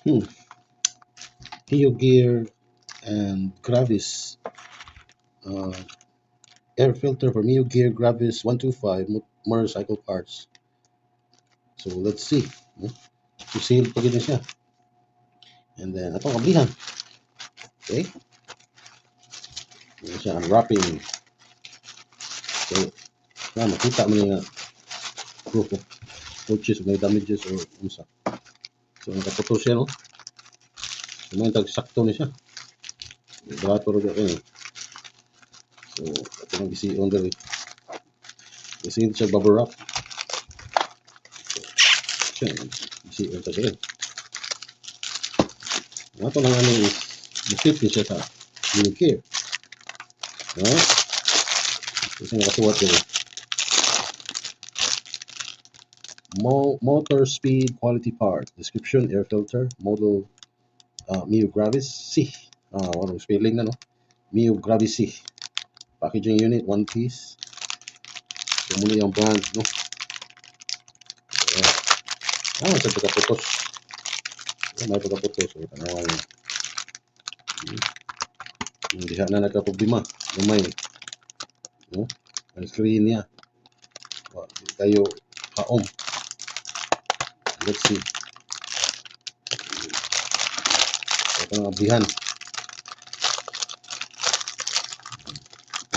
Hmm. Pio Gear and Gravis uh, air filter for Mio Gear Gravis 125 motorcycle parts. So let's see. No? Susil pa gina siya. And then atong kablihan. Okay? Yan siya unwrapping. So makita mo nga proof of purchase may damages or unsa. So nakaputo siya no. So may sakto ni siya. Barato ro kayo. So ito ang gisi on diri. Gisi siya bubble wrap. Siya gisi on ta siya. Ato lang ano is fit ni siya sa Mio Gear. No? Kasi nakasuwat diri. Motor speed quality part description air filter model Mio Gravis C. What spelling na no? Mio Gravis C. Packaging unit one piece. So muna yung brand no. Sa pagkaputos. May pagkaputos. So tanawan niya. Hindi na nagka-problema. May no? Ang screen niya. Kayo kaom. Let's see. Ito ang abihan.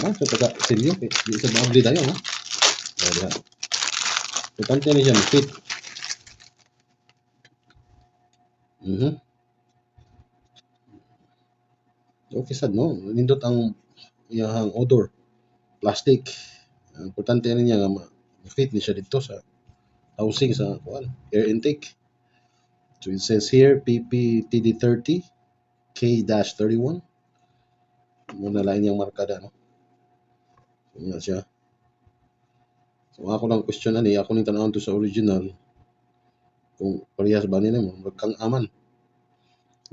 Sa pagka-silyo. Di sa maabli tayo. No? Kaya importante na siya mag-fit. Okay sad no. Nindot ang iyang odor. Plastic. Importante na niya nga ma-fit ni siya dito sa housing sa air intake. So it says here PPTD30 K-31. Muna lang yung markada no. So nga siya. So ako lang question ani, ako ning tanawon to sa original kung parehas ba nila mo kang aman.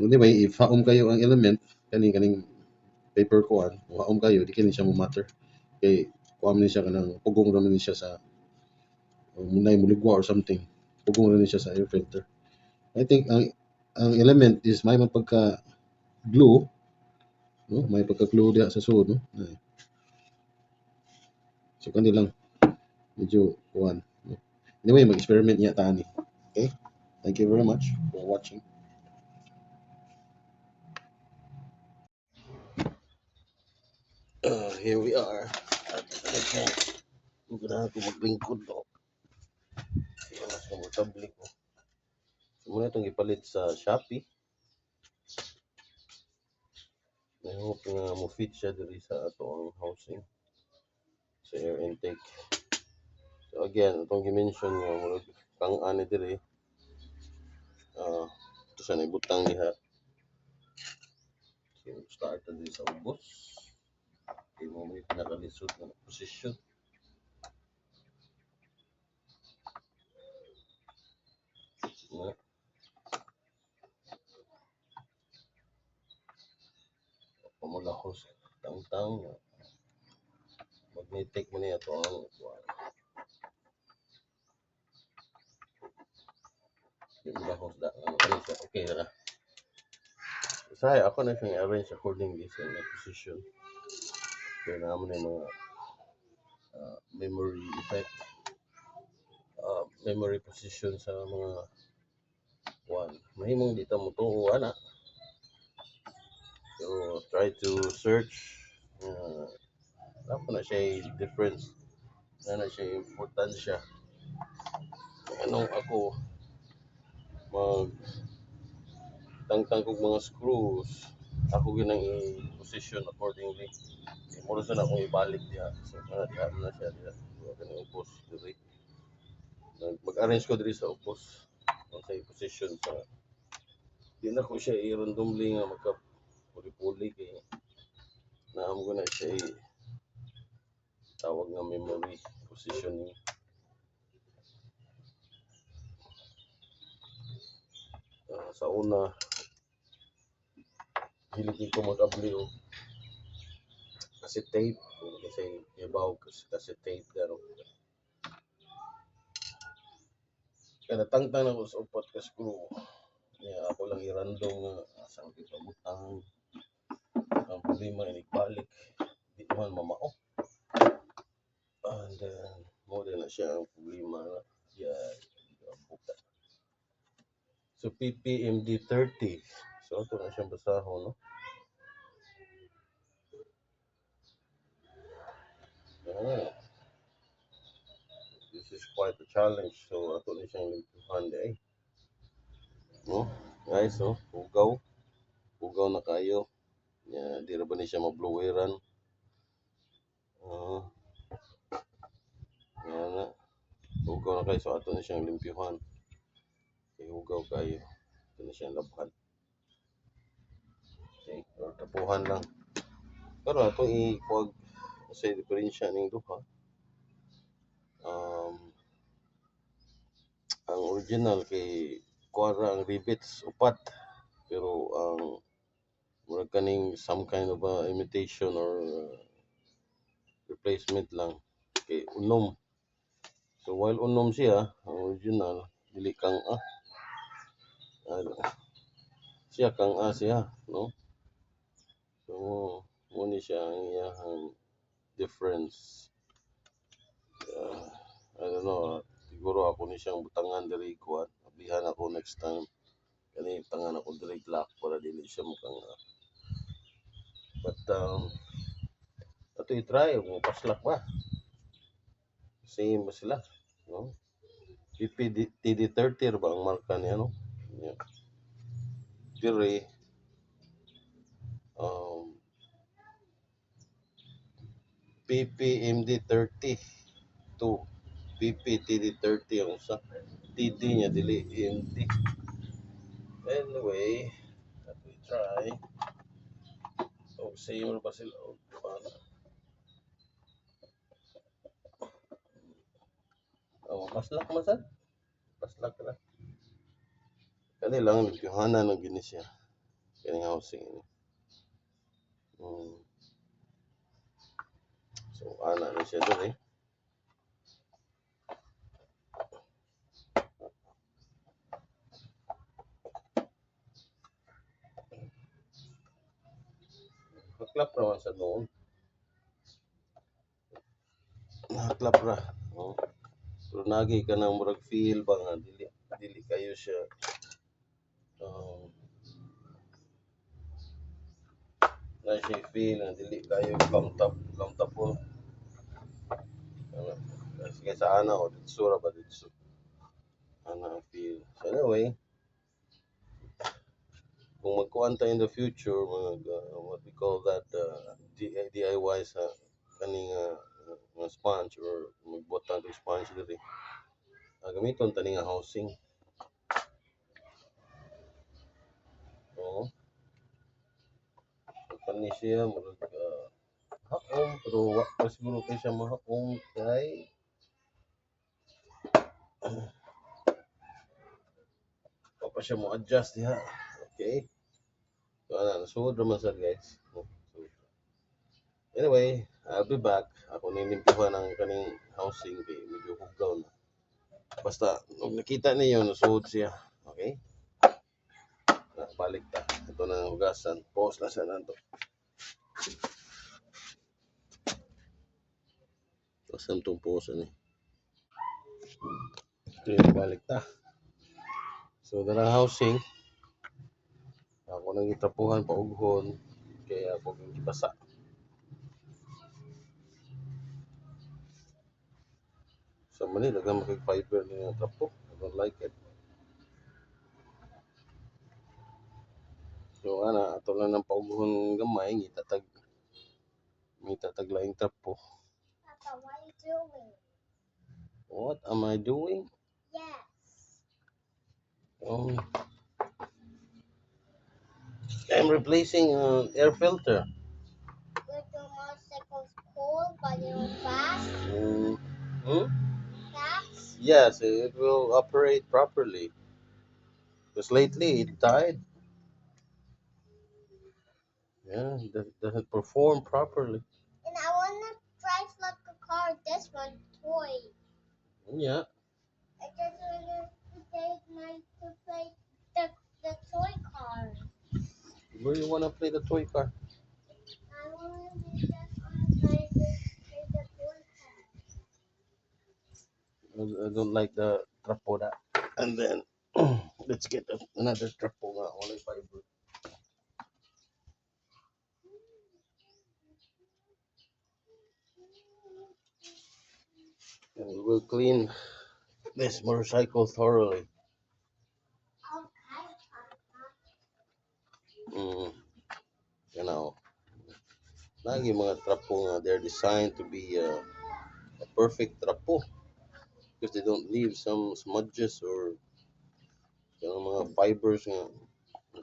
Hindi ba if-haom kayo ang element kaning paper kuan, haom kayo di kini siya mo matter. Kay kuan ni siya kanang pugong ra man siya sa munay muligwa or something. Pugong ra siya sa air filter. I think ang element is may pagka glue, no? May pagka glue diha sa sud, no? So lang medyo kuan. No? Anyway, mag-experiment niya tani. Okay? Thank you very much for watching. Here we are. Okay. Ganahan ko maglingkod no. Mas komportable ko. Muna itong ipalit sa Shopee. I hope nga mo fit siya diri sa ato ang housing sa air intake. So again, itong gi-mention nga murag kang ani diri ito sa naibutang diha. So start na diri sa ubos. Okay mo may pinakalisod na posisyon. Na pamulahos tang-tang magnetic mo niya ito ang pamulahos da okay na. Saya ako na siyang arrange accordingly sa position. Kaya naman yung mga memory effect, memory position sa mga one. Mahimong dito mo to ana. So try to search. Ano na siya difference. Na siya importansya. Anong ako mag tangtang kog mga screws. Ako ginang i-position accordingly. Muro sa na akong ibalik diha. So diha na siya diha. Kanang upos diri. Mag-arrange ko diri sa upos. Sa position sa di na ko siya i-randomly nga magka puli-puli kay naam ko na siya tawag nga memory positioning. Sa una hilig ko mag-abli o kasi tape kasi ibaw kasi tape garo kaya natangtang na ko sa upat ka screw Ako lang i-random nga asang ipabutang ang problema inigbalik di man mamao. And then mo din na siya ang problema na buka. So PPMD 30. So ito na siyang basahon, no? This is quite a challenge. So ato na siyang limpuhan eh. No? Guys, so ugaw. Ugaw na kayo. Di ra ba ni siya mabloweran? Uh, yan na. Ugaw na kayo. So ato na siyang limpyuhan. Ugaw kayo. Ito na siyang labhan. Okay. Or tapuhan lang. Pero ato i-kuwag sa diferensya ning duha. Ang original kay kuwara ang rivets upat. Pero ang murag kaning some kind of imitation or replacement lang kay unom. So while unom siya, ang original dili kang siya kang siya, no? So mo ni siya ang iyang difference. I don't know, siguro ako ni siyang butangan diri kuan. Ablihan ako next time. Kani tangan ako diri lock para dili siya mukang but ato i-try kung paslak ba. Same ba sila, no? TD30 ba ang marka niya, no? Yeah. Diri PPMD30 to PPTD30 ang usa. TD niya dili MD. Anyway, let me try. So same ba sila? Paslak man sad. Paslak na. Kani lang nagyohana ng gini siya. Kani housing ini. So ana na siya diri. Naklap raman sa noon. Naklap ra. Pero nagi ka nang murag feel ba nga dili kayo siya na siya feel nga dili kayo comfortable. Sige sa ana o dito ra ba dito. Ana feel. So anyway, kung magkuhan tayo in the future, what we call that DIY sa kaning sponge or magbuhat tayo ng sponge diri. Gamiton tani nga housing. Oo. So kani siya murag haom pero wa pa siguro kay siya mahaom kay pa siya mo adjust diha. Okay. So nasuod naman sad guys. Anyway, I'll be back. Ako nilimpihan ang kaning housing kay medyo hugaw na. Basta nung nakita niyo nasuod siya. Okay? Balik ta. Ito na ang hugasan. Pause na sa nanto. Asan tong pause ni? Ito yung balik ta. So, darang housing. Ako nang itapuhan pa ughon. Kaya ako yung gibasa. So, mali, dagang makik-fiber na yung trapo. I don't like it. So, ato lang ng paughon gamay. Itatag laing trapo. Papa, what are you doing? What am I doing? Yes. I'm replacing an air filter. Your motorcycle's cold, but you're fast. Fast? Yes, it will operate properly. Because lately it died. Yeah, it doesn't perform properly. And I wanna drive like a car. This one toy. Yeah. I just wanna take my to play the Where you wanna play the toy car? I want to play the toy I don't like the trapoda. And then let's get another trapo nga. Wala fiber. And we will clean this motorcycle thoroughly. Mm, you know, lagi mga trapo nga, they're designed to be a perfect trapo because they don't leave some smudges or mga fibers nga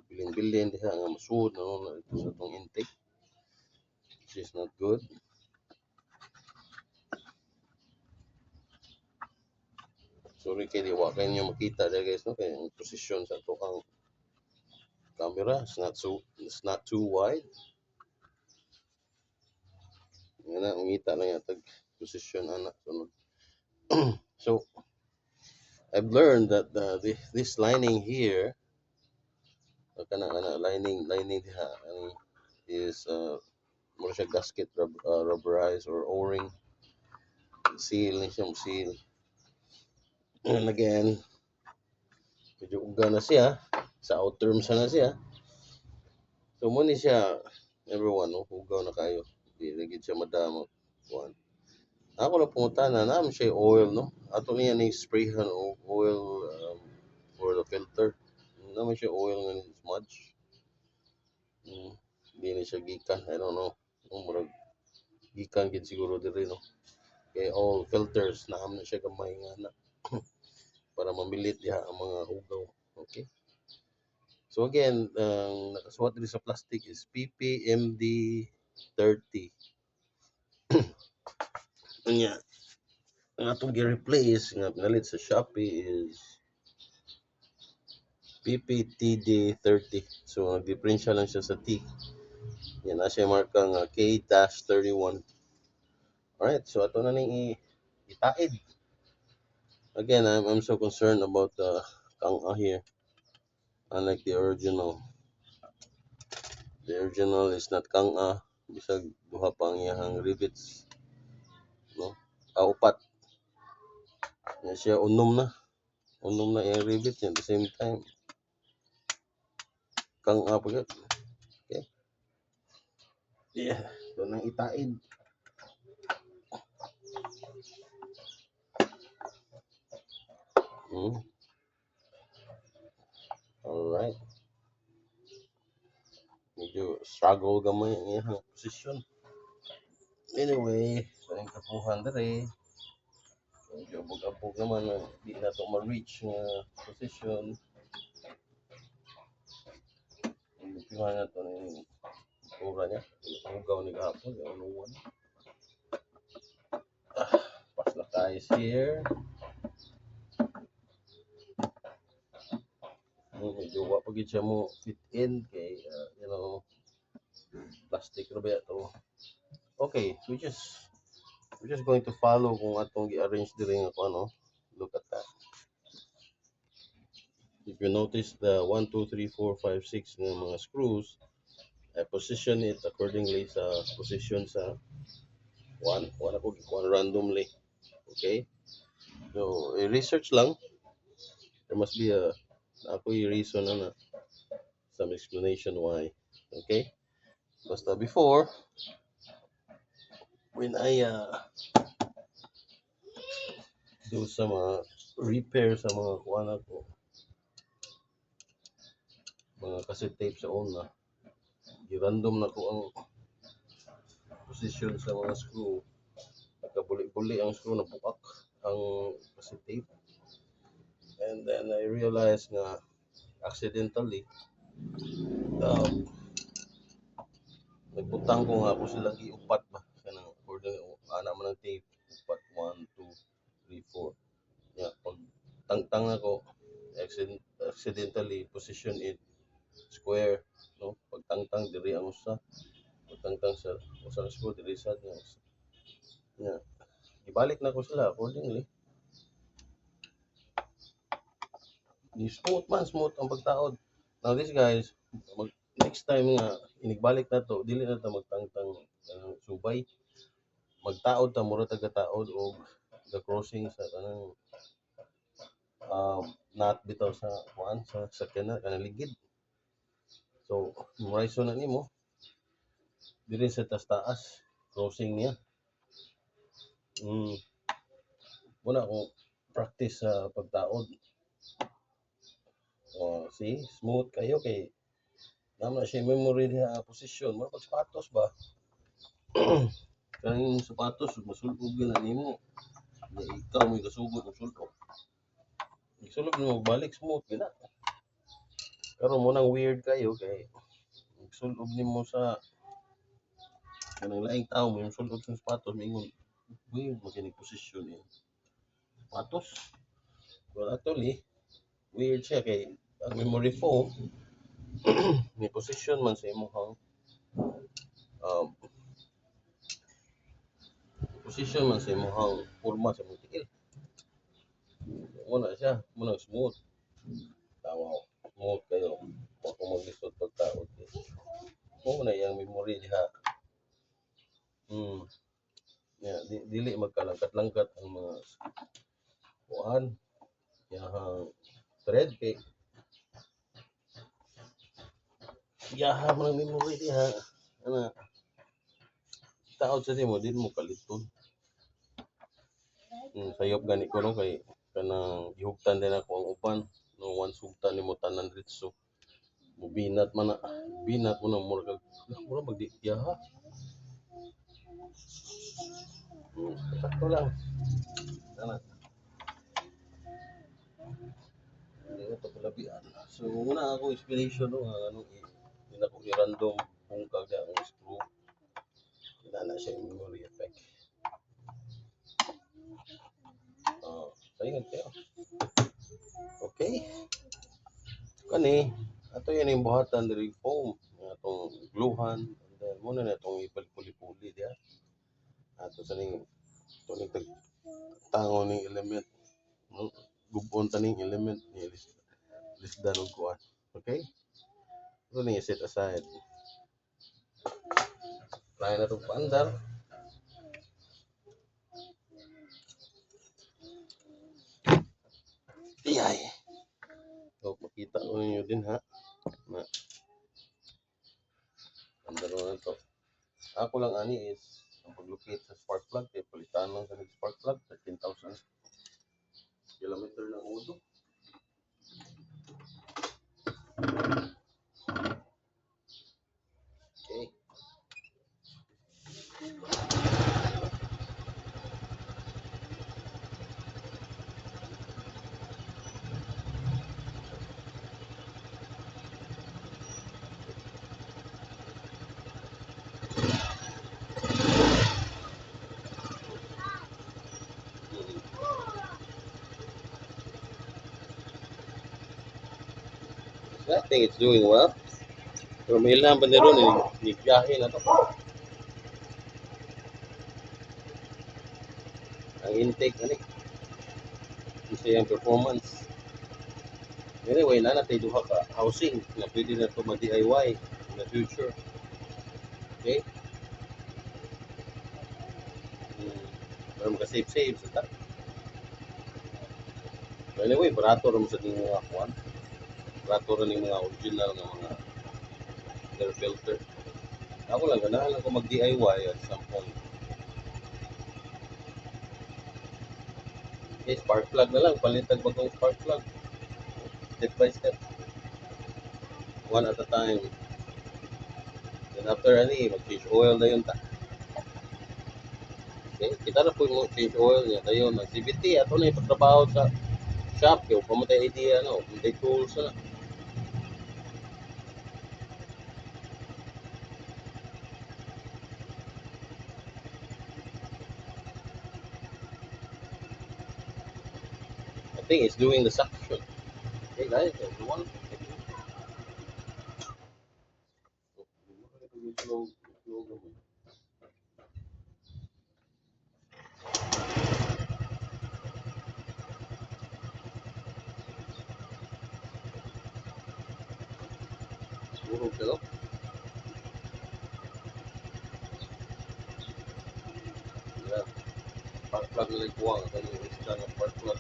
bilin-bilin diha nga masuod na no, ito sa itong intake, which is not good. Sorry kay di wa kayo makita there guys no kay ang position sa ito ang camera it's not too wide. Nga na umita lang yatag position ana sunod. So I've learned that this lining here kana lining diha is more siya gasket rubberized or o-ring seal ni siya seal. And again, medyo uga na siya sa outer sa na siya. So mo ni siya everyone no ugaw na kayo. Di lagi siya madamo. One. Ako na pumunta na naman siya oil no. Ato niya ni sprayhan oil for the filter. Naman siya oil nga ni smudge. Hindi na siya gikan. I don't know. Murag gikan gid siguro diri no. Kay all filters naman na siya gamay nga na para mamilit diha ang mga ugaw. Okay. So again, nakasuot dito sa plastic is PPMD 30. Anya, ang atong gi-replace nga pinalit sa Shopee is PPTD 30. So nag-diferensya lang siya sa T. Yan na siya marka nga K-31. Alright, so ato na ning itaid. Again, I'm so concerned about the kang here. Unlike the original. The original is not kang-a. Bisag duha pa ang iyahang rivets. No? Upat. Yan siya unom na. Unom na iyang rivets at the same time. Kang-a pa gid. Okay. Yeah. Ito nang itaid. Alright. Medyo struggle gamay ang iyang position. Anyway, kaning kapuhan dere. Medyo abog-abog naman na di na to ma-reach nga position. Ipihan na to ng tura niya. Ugaw ni gahapon. Unuwan. Pas na tayo here. Medyo wa pa gid siya mo fit in kay plastic ra ba to. Okay, we're just going to follow kung atong gi-arrange diri nga ano. Look at that. If you notice the 1, 2, 3, 4, 5, 6 nga mga screws, I position it accordingly sa position sa wala ko gikuha randomly. Okay? So, research lang. There must be ako yung reason na some explanation why. Okay? Basta before, when I do some repair sa mga kuha ko, mga cassette tape sa una, i-random na ko ang position sa mga screw. Nagkabuli-buli ang screw, nabukak ang cassette tape. And then I realized nga accidentally nagbutang ko nga ako sila giupat ba kanang according ana man ang tape upat 1 2 3 4 ya pag tangtang ako accidentally position it square no pag tangtang diri ang usa pag tangtang sa usa screw diri sa ya ibalik na ko sila accordingly ni smooth ang pagtaod. Now this guys next time nga inigbalik na to, dili na ta magtangtang subay. Magtaod ta mura taga-taod og the crossing sa kanang not bitaw sa kuan sa sakyanan kanang ligid. So, memorize na nimo diri sa taas crossing niya. Muna ako practice sa pagtaod. See, smooth kayo kay naman siya memory niya position. Mga pag sapatos ba? Kanang sapatos, masulog na nimo. Ikaw may kasugod ng sulog. Sulog mo balik smooth gina. Karon mo nang weird kayo kay sulog nimo sa kanang laing tao mo yung sulog sa sapatos mingon weird mo kini position niya. Sapatos. Well, actually, weird siya kay ang memory foam may position man sa imong position man sa imong forma sa imong tiil. Muna siya, muna smooth. Tawaw, smooth kayo. Kung mag-lisod pagtaod. Muna yung memory diha. Yeah, dili magkalangkat-langkat ang mga kuan. Yang thread kay yaha man ang memory diha. Ana taod sa mo din mo kaliton. Sayop gani ko no kay kanang gihugtan din ako ang uban no once hugtan nimo tanan diretso mo binat man na binat mo na mura magdi yaha. Sakto lang. Ana. Ito ko labian. So muna ako inspiration no ano ina ko i-random kung kagda ang screw. Na siya yung memory effect. Sayang kayo. Okay. Kani, ato yan yung buhatan dari foam. Atong gluhan. And then, muna na itong ipali-puli-puli diya. Ato sa ning tango ning element. Gubon taning element ni lisdan og kuan. Okay? Ito na set aside. Lain na itong paandar. Iyay. So, makita ko ninyo din ha. Na. Andar na ito. Ako lang ani is ang pag-locate sa spark plug. Kaya palitan lang sa spark plug. 13,000 kilometer ng udo. Okay. I think it's doing well. Pero may ilang pa ron biyahe na to. Ang intake ani. Isa yung performance. Anyway, na natin duha ka housing na pwede na to ma-DIY in the future. Okay? Para maka-save sa ta. Anyway, barato rin sa ning mga kuan. Barato rin yung mga original nga mga air filter. Ako lang, ganahan lang ko mag-DIY at some point. Okay, spark plug na lang. Palitan bagong spark plug. Step by step. One at a time. Then after mag-change oil na yun ta. Okay, kita na po yung change oil niya. Dayon, ang CVT, ato na ipatrabaho sa shop. Yung pamatay idea, may tools na. I think it's doing the suction. Okay, guys, everyone. Siguro, plug na buwang kani isda nga spark plug.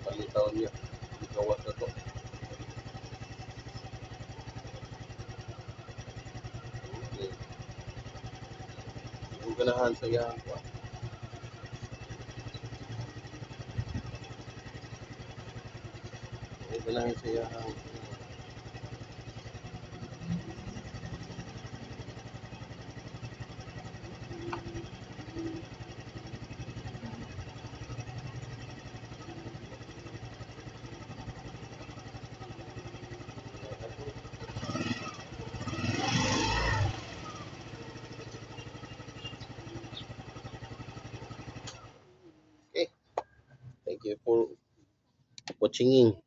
Palitaw niya. Gawas na to. Okay. Yung ganahan sa iyang kuwan. Yung ganahan sa iyang okay. Thank you for watching.